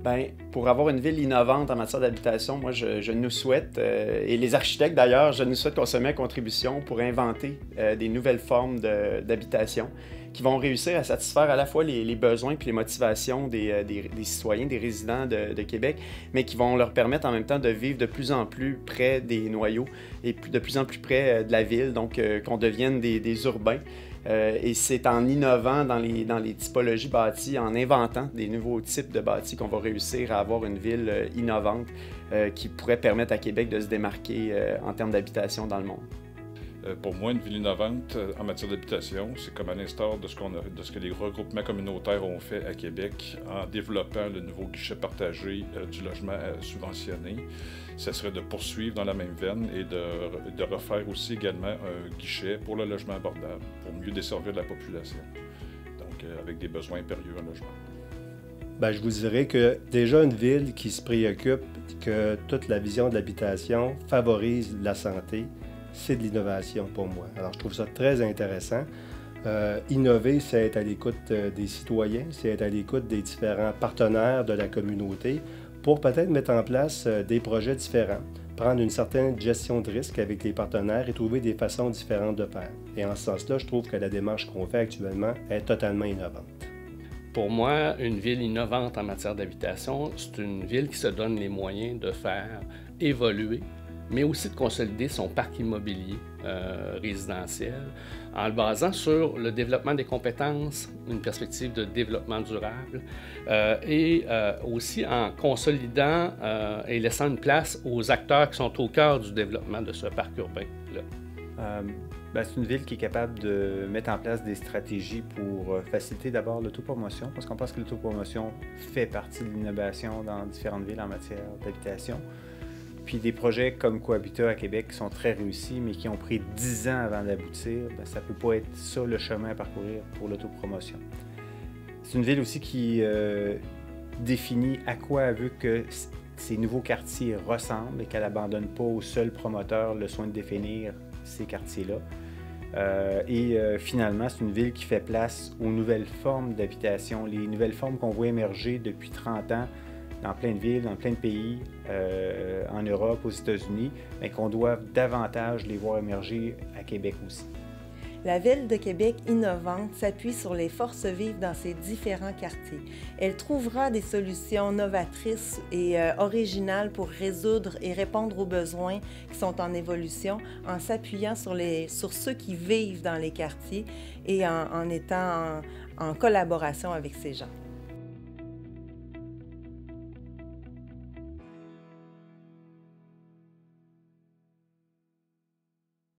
Bien, pour avoir une ville innovante en matière d'habitation, moi, je nous souhaite, et les architectes d'ailleurs, je nous souhaite qu'on se mette à contribution pour inventer des nouvelles formes d'habitation qui vont réussir à satisfaire à la fois les besoins et les motivations des citoyens, des résidents de Québec, mais qui vont leur permettre en même temps de vivre de plus en plus près des noyaux et de plus en plus près de la ville, donc qu'on devienne des urbains. Et c'est en innovant dans les typologies bâties, en inventant des nouveaux types de bâtis qu'on va réussir à avoir une ville innovante qui pourrait permettre à Québec de se démarquer en termes d'habitation dans le monde. Pour moi, une ville innovante en matière d'habitation, c'est comme à l'instar de ce que les regroupements communautaires ont fait à Québec en développant le nouveau guichet partagé du logement subventionné. Ce serait de poursuivre dans la même veine et de refaire aussi également un guichet pour le logement abordable, pour mieux desservir la population, donc avec des besoins impérieux en logement. Bien, je vous dirais que déjà une ville qui se préoccupe que toute la vision de l'habitation favorise la santé, c'est de l'innovation pour moi. Alors, je trouve ça très intéressant. Innover, c'est être à l'écoute des citoyens, c'est être à l'écoute des différents partenaires de la communauté pour peut-être mettre en place des projets différents, prendre une certaine gestion de risque avec les partenaires et trouver des façons différentes de faire. Et en ce sens-là, je trouve que la démarche qu'on fait actuellement est totalement innovante. Pour moi, une ville innovante en matière d'habitation, c'est une ville qui se donne les moyens de faire évoluer, mais aussi de consolider son parc immobilier résidentiel en le basant sur le développement des compétences, une perspective de développement durable et aussi en consolidant et laissant une place aux acteurs qui sont au cœur du développement de ce parc urbain-là. C'est une ville qui est capable de mettre en place des stratégies pour faciliter d'abord l'autopromotion, parce qu'on pense que l'autopromotion fait partie de l'innovation dans différentes villes en matière d'habitation. Puis des projets comme Cohabitat à Québec qui sont très réussis, mais qui ont pris 10 ans avant d'aboutir, ça ne peut pas être ça le chemin à parcourir pour l'autopromotion. C'est une ville aussi qui définit à quoi elle veut que ces nouveaux quartiers ressemblent et qu'elle n'abandonne pas au seul promoteur le soin de définir ces quartiers-là. Finalement, c'est une ville qui fait place aux nouvelles formes d'habitation, les nouvelles formes qu'on voit émerger depuis 30 ans dans plein de villes, dans plein de pays, en Europe, aux États-Unis, mais qu'on doit davantage les voir émerger à Québec aussi. La Ville de Québec innovante s'appuie sur les forces vives dans ses différents quartiers. Elle trouvera des solutions novatrices et originales pour résoudre et répondre aux besoins qui sont en évolution en s'appuyant sur ceux qui vivent dans les quartiers et en étant en collaboration avec ces gens.